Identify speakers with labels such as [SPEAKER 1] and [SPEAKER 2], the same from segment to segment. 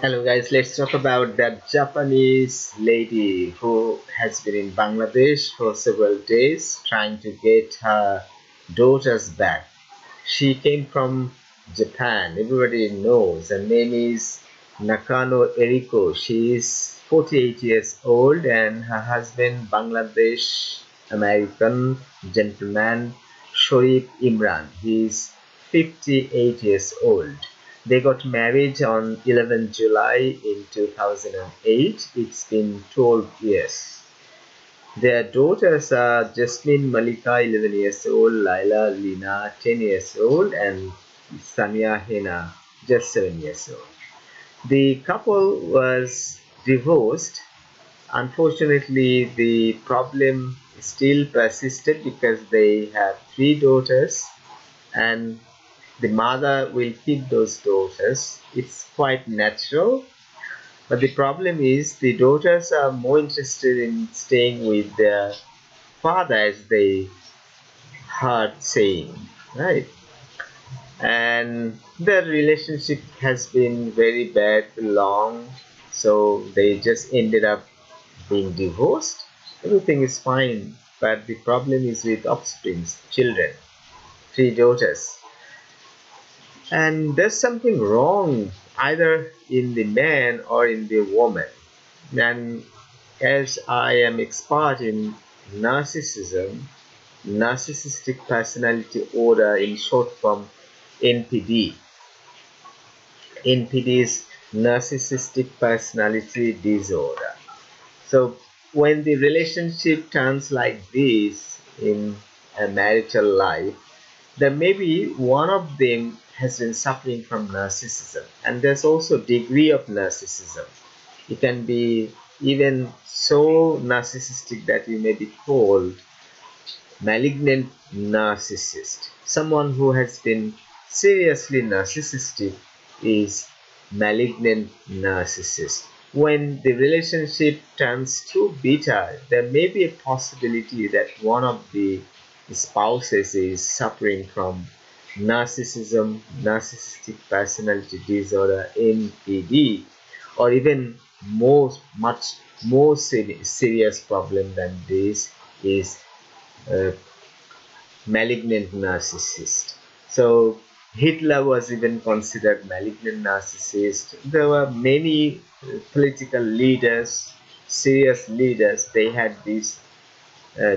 [SPEAKER 1] Hello guys, let's talk about that Japanese lady who has been in Bangladesh for several days trying to get her daughters back. She came from Japan. Everybody knows. Her name is Nakano Erico. She is 48 years old and her husband Bangladesh-American gentleman Sharif Imran. He is 58 years old. They got married on 11 July in 2008. It's been 12 years. Their daughters are Jasmine Malika, 11 years old, Laila Lina, 10 years old, and Sania Hena, just 7 years old. The couple was divorced. Unfortunately, the problem still persisted because they have three daughters and the mother will keep those daughters. It's quite natural, but the problem is the daughters are more interested in staying with their father, as they heard saying, right? And their relationship has been very bad, long, so they just ended up being divorced. Everything is fine, but the problem is with offsprings, children, three daughters. And there's something wrong either in the man or in the woman. And as I am expert in narcissism, narcissistic personality order, in short form NPD. NPD is narcissistic personality disorder. So when the relationship turns like this in a marital life, there may be one of them has been suffering from narcissism, and there's also degree of narcissism. You can be even so narcissistic that you may be called malignant narcissist. Someone who has been seriously narcissistic is malignant narcissist. When the relationship turns too bitter, there may be a possibility that one of the spouses is suffering from narcissism, narcissistic personality disorder, NPD, or even much more serious problem than this is uh, malignant narcissist. So Hitler was even considered malignant narcissist. There were many political leaders, serious leaders, they had this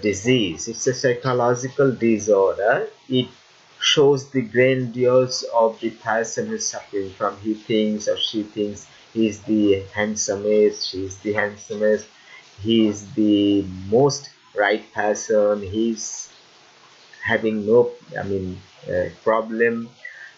[SPEAKER 1] disease. It's a psychological disorder. It shows the grandiose of the person who's suffering from. He thinks or she thinks he's the handsomest, she's the handsomest, he's the most right person, he's having no problem.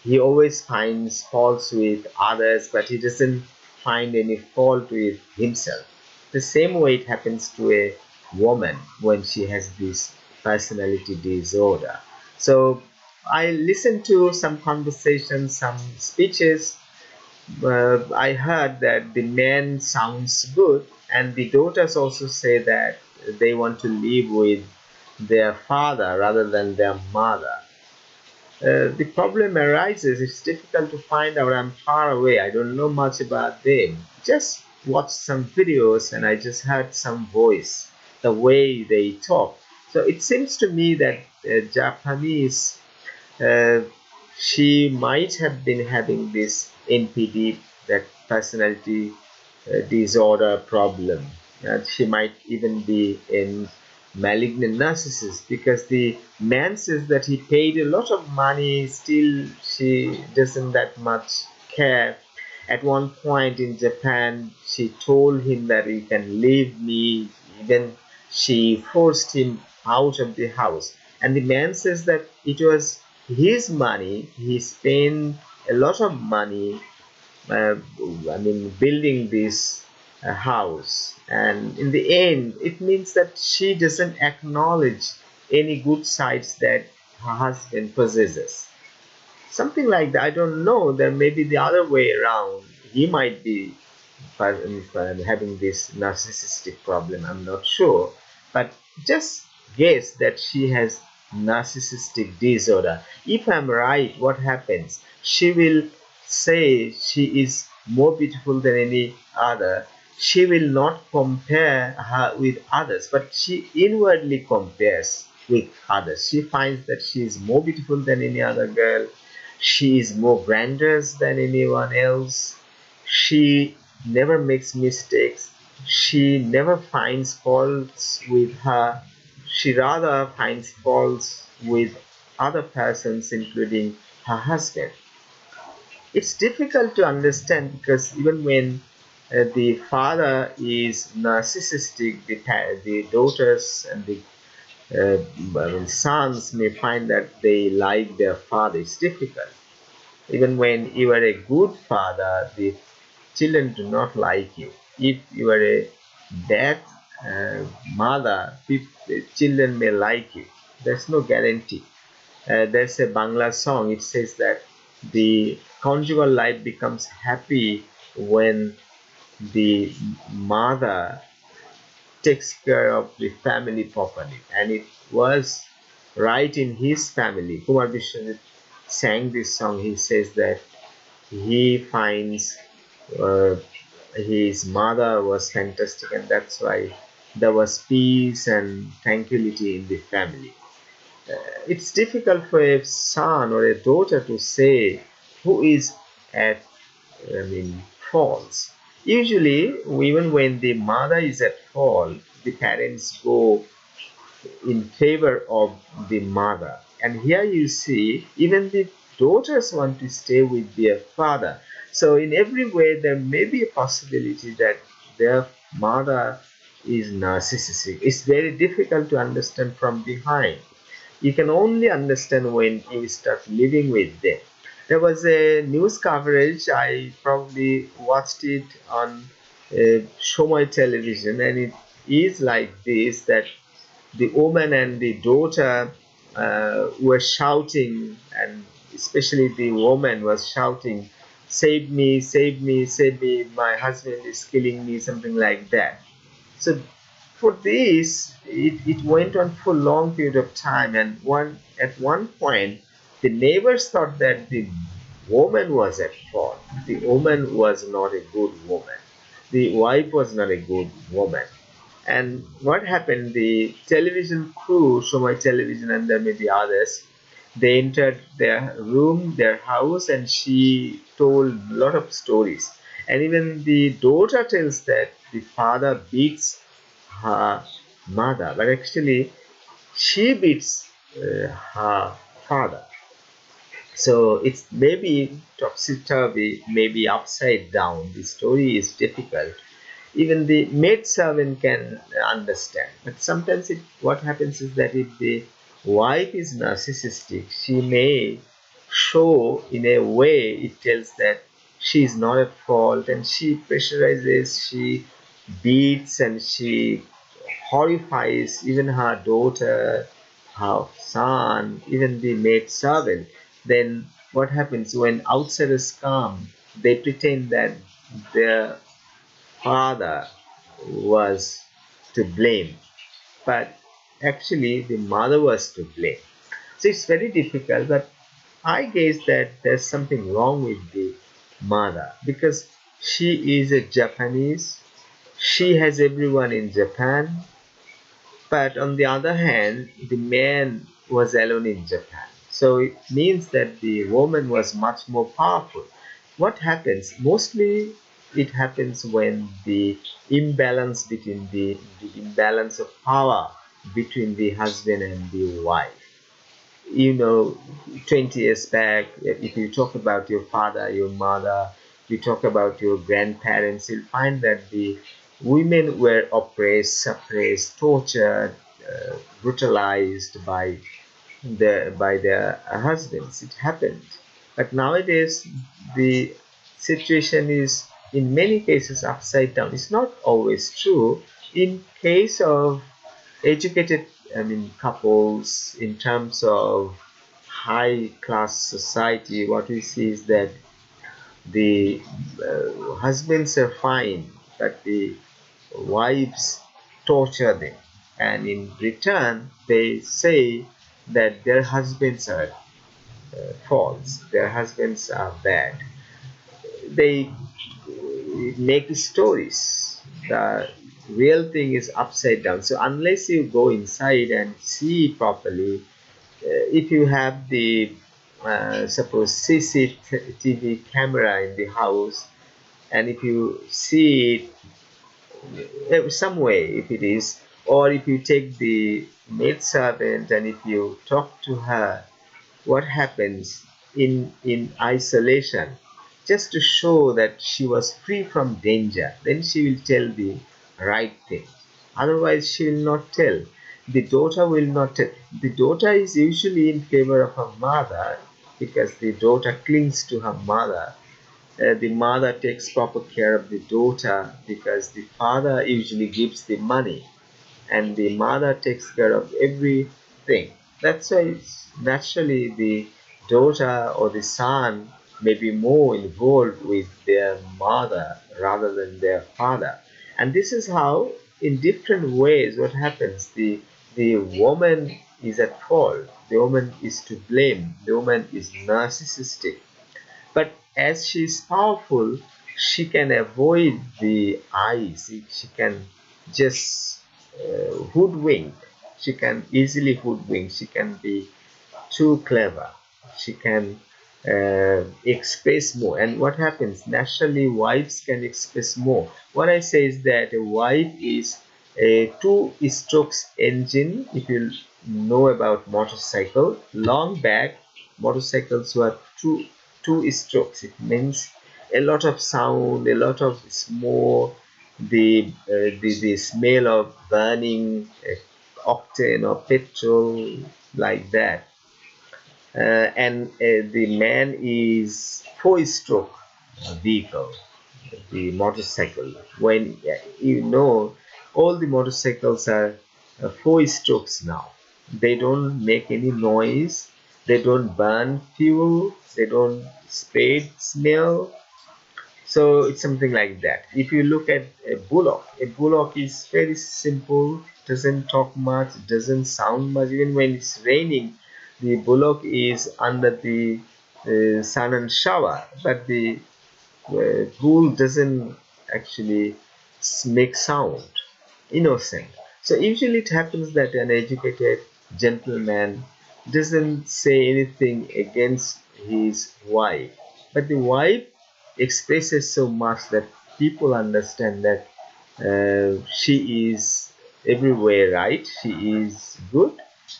[SPEAKER 1] He always finds faults with others, but he doesn't find any fault with himself. The same way it happens to a woman when she has this personality disorder. So I listened to some conversations, some speeches. I heard that the man sounds good, and the daughters also say that they want to live with their father rather than their mother. The problem arises, it's difficult to find out. I'm far away, I don't know much about them. Just watched some videos and I just heard some voice, the way they talk. So it seems to me that Japanese, uh, she might have been having this NPD, that personality disorder problem. She might even be in malignant narcissist, because the man says that he paid a lot of money, still she doesn't that much care. At one point in Japan, she told him that you can leave me. Even she forced him out of the house, and the man says that it was his money. He spent a lot of money, uh, building this house, and in the end, it means that she doesn't acknowledge any good sides that her husband possesses. Something like that. I don't know. There may be the other way around. He might be having this narcissistic problem. I'm not sure, but just guess that she has narcissistic disorder. If I'm right, what happens? She will say she is more beautiful than any other, she will not compare her with others, but she inwardly compares with others. She finds that she is more beautiful than any other girl. She is more grandiose than anyone else. She never makes mistakes. She never finds faults with her. She rather finds faults with other persons, including her husband. It's difficult to understand because even when the father is narcissistic, the daughters and the sons may find that they like their father. It's difficult. Even when you are a good father, the children do not like you. If you are a bad uh, mother, the children may like you. There's no guarantee. There's a Bangla song. It says that the conjugal life becomes happy when the mother takes care of the family properly. And it was right in his family. Kumar Vishnu sang this song. He says that he finds uh, his mother was fantastic, and that's why there was peace and tranquility in the family. It's difficult for a son or a daughter to say who is at, faults. Usually, even when the mother is at fault, the parents go in favor of the mother. And here you see, even the daughters want to stay with their father. So, in every way, there may be a possibility that their mother is narcissistic. It's very difficult to understand from behind. You can only understand when you start living with them. There was a news coverage, I probably watched it on Shomoy television, and it is like this that the woman and the daughter were shouting, and especially the woman was shouting, "Save me, save me, save me, my husband is killing me," something like that. So for this, it went on for a long period of time, and at one point, the neighbors thought that the woman was at fault. The woman was not a good woman. The wife was not a good woman. And what happened? The television crew, show my television, and there may be others. They entered their room, their house, and she told a lot of stories. And even the daughter tells that the father beats her mother, but actually she beats her father. So it's maybe topsy turvy, maybe upside down. The story is difficult. Even the maid servant can understand. But sometimes what happens is that if the wife is narcissistic, she may show in a way it tells that she is not at fault, and she pressurizes, she beats, and she horrifies even her daughter, her son, even the maid servant. Then what happens when outsiders come? They pretend that their father was to blame, but actually the mother was to blame. So it's very difficult, but I guess that there's something wrong with the mother because she is a Japanese. She has everyone in Japan, but on the other hand, the man was alone in Japan. So it means that the woman was much more powerful. What happens? Mostly it happens when the the imbalance of power between the husband and the wife. You know, 20 years back, if you talk about your father, your mother, you talk about your grandparents, you'll find that the women were oppressed, suppressed, tortured, brutalized by their husbands. It happened. But nowadays, the situation is in many cases upside down. It's not always true. In case of educated, couples, in terms of high class society, what we see is that the husbands are fine, but the wives torture them, and in return they say that their husbands are false, their husbands are bad. They make stories. The real thing is upside down. So unless you go inside and see properly, if you have the suppose CCTV camera in the house, and if you see it some way, if it is, or if you take the maid servant and if you talk to her, what happens in isolation, just to show that she was free from danger, then she will tell the right thing. Otherwise she will not tell. The daughter will not tell. The daughter is usually in favor of her mother, because the daughter clings to her mother. The mother takes proper care of the daughter because the father usually gives the money, and the mother takes care of everything. That's why naturally the daughter or the son may be more involved with their mother rather than their father. And this is how, in different ways, what happens. The woman is at fault. The woman is to blame. The woman is narcissistic. But as she is powerful, she can avoid the eyes. She can just hoodwink. She can easily hoodwink. She can be too clever. She can express more. And what happens? Naturally, wives can express more. What I say is that a wife is a two strokes engine. If you know about motorcycle, long back motorcycles were two strokes. It means a lot of sound, a lot of smoke, the smell of burning octane or petrol, like that. And the man is four-stroke vehicle, the motorcycle. When you know, all the motorcycles are four strokes now. They don't make any noise. They don't burn fuel. They don't spray smell. So it's something like that. If you look at a bullock is very simple, doesn't talk much, doesn't sound much. Even when it's raining, the bullock is under the sun and shower, but the bull doesn't actually make sound, innocent. So usually it happens that an educated gentleman doesn't say anything against his wife, but the wife expresses so much that people understand that she is everywhere right, she is good,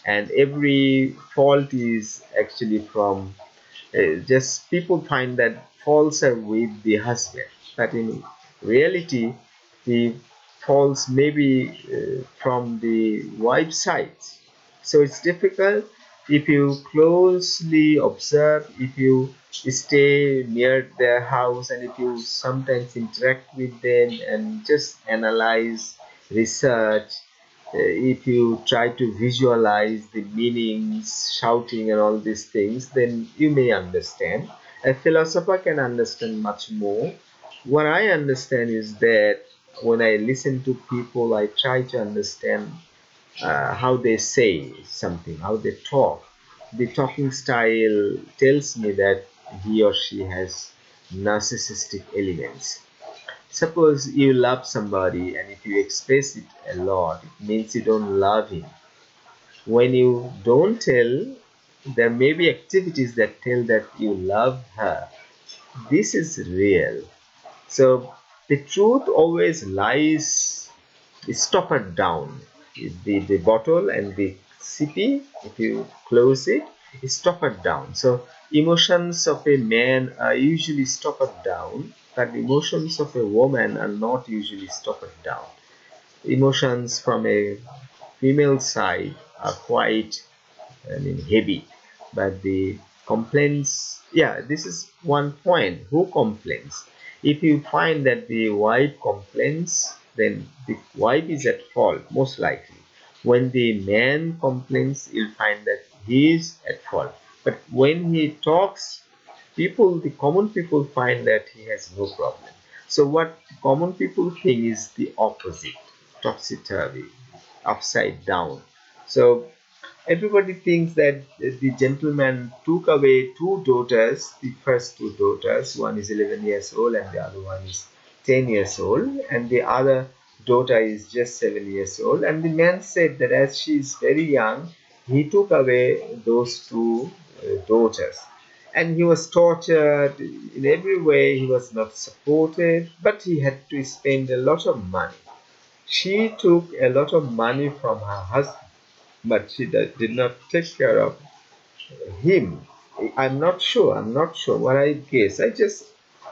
[SPEAKER 1] and every fault is actually from just people find that faults are with the husband, but in reality, the faults may be from the wife's side. So it's difficult. If you closely observe, if you stay near their house, and if you sometimes interact with them and just analyze, research, if you try to visualize the meanings, shouting, and all these things, then you may understand. A philosopher can understand much more. What I understand is that when I listen to people, I try to understand how they say something, how they talk. The talking style tells me that he or she has narcissistic elements. Suppose you love somebody, and if you express it a lot, it means you don't love him. When you don't tell, there may be activities that tell that you love her. This is real. So the truth always lies stoppered down. The bottle and the CP, if you close it, is stoppered down. So emotions of a man are usually stoppered down, but emotions of a woman are not usually stoppered down. Emotions from a female side are quite, I mean, heavy, but the complaints, yeah, this is one point. Who complains? If you find that the wife complains, then the wife is at fault, most likely. When the man complains, you'll find that he is at fault. But when he talks, the common people find that he has no problem. So what common people think is the opposite, topsy-turvy, upside down. So everybody thinks that the gentleman took away two daughters, the first two daughters, one is 11 years old and the other one is 10 years old, and the other daughter is just 7 years old. And the man said that as she is very young, he took away those two daughters. And he was tortured in every way. He was not supported, but he had to spend a lot of money. She took a lot of money from her husband, but she did not take care of him. I'm not sure what I guess. I just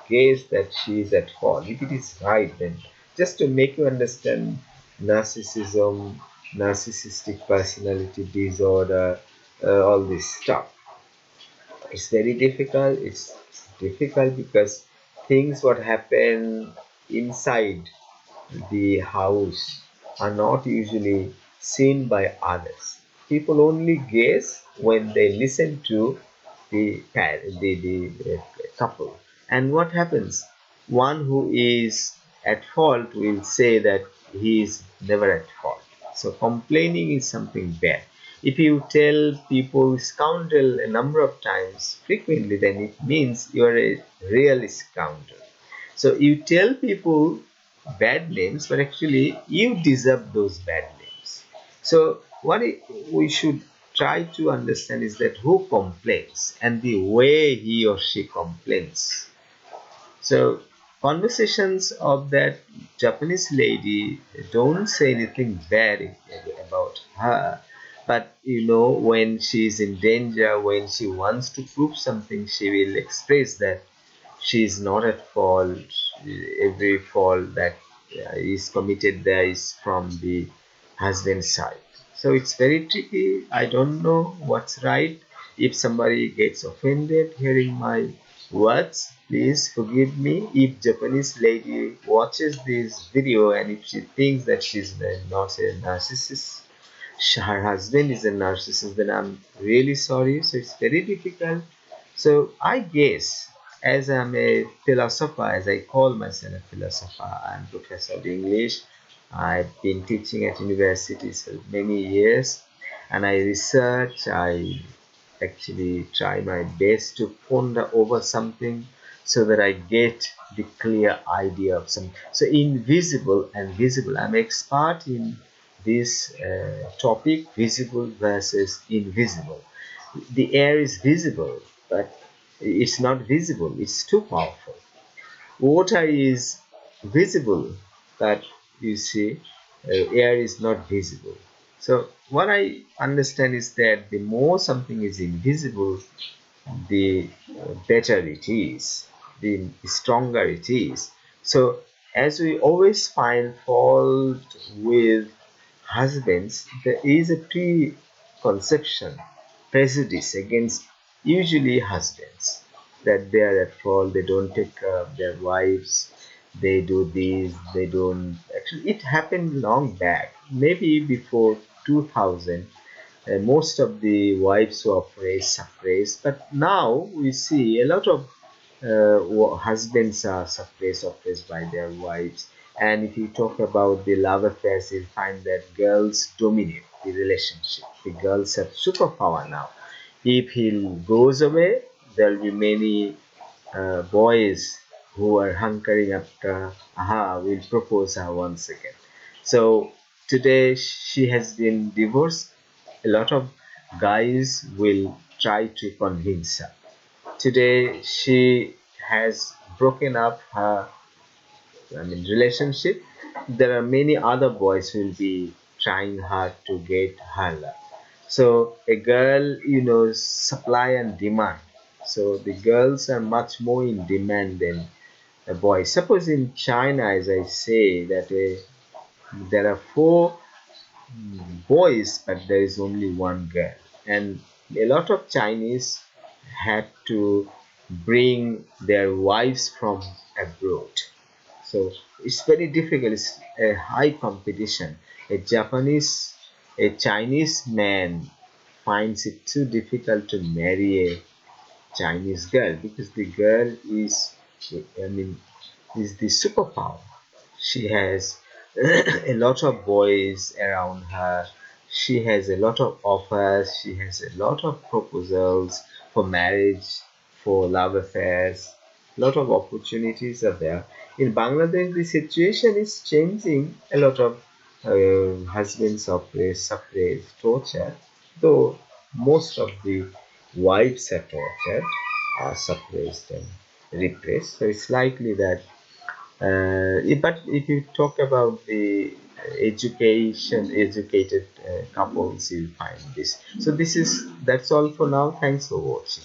[SPEAKER 1] guess that she is at fault. If it is right, then just to make you understand narcissism, narcissistic personality disorder, all this stuff. It's very difficult. It's difficult because things what happen inside the house are not usually seen by others. People only guess when they listen to the couple. And what happens? One who is at fault will say that he is never at fault. So complaining is something bad. If you tell people scoundrel a number of times frequently, then it means you are a real scoundrel. So you tell people bad names, but actually you deserve those bad names. So we should try to understand is that who complains and the way he or she complains. So conversations of that Japanese lady don't say anything bad about her. But when she is in danger, when she wants to prove something, she will express that she is not at fault. Every fault that is committed there is from the husband's side. So it's very tricky. I don't know what's right. If somebody gets offended hearing my words, please forgive me. If Japanese lady watches this video and if she thinks that she's not a narcissist, her husband is a narcissist, then I'm really sorry. So it's very difficult. So I guess, as I'm a philosopher, as I call myself a philosopher, I'm professor of English. I've been teaching at universities for many years, and I research. I actually try my best to ponder over something so that I get the clear idea of something. So invisible and visible. I'm expert in this topic, visible versus invisible. The air is visible, but it's not visible. It's too powerful. Water is visible, but you see, air is not visible. So what I understand is that the more something is invisible, the better it is, the stronger it is. So, as we always find fault with husbands, there is a preconception, prejudice against usually husbands that they are at fault, they don't take care of their wives, they do this, they don't. Actually, it happened long back, maybe before 2000. Most of the wives were suppressed, but now we see a lot of husbands are suppressed by their wives. And if you talk about the love affairs, you'll find that girls dominate the relationship. The girls have superpower now. If he goes away, there will be many boys who are hunkering after, aha, will propose her once again. So today she has been divorced. A lot of guys will try to convince her. Today she has broken up her relationship. There are many other boys who will be trying hard to get her love. So a girl, supply and demand. So the girls are much more in demand than a boy. Suppose in China, as I say, that there are four boys, but there is only one girl. And a lot of Chinese had to bring their wives from abroad. So it's very difficult. It's a high competition. A Chinese man finds it too difficult to marry a Chinese girl because the girl I mean, is the superpower. She has a lot of boys around her. She has a lot of offers. She has a lot of proposals for marriage, for love affairs. A lot of opportunities are there. In Bangladesh, the situation is changing. A lot of husbands suppress torture, though most of the wives are tortured, are suppressed and repressed. So it's likely that but if you talk about the educated couples, you'll find this. So that's all for now. Thanks for watching.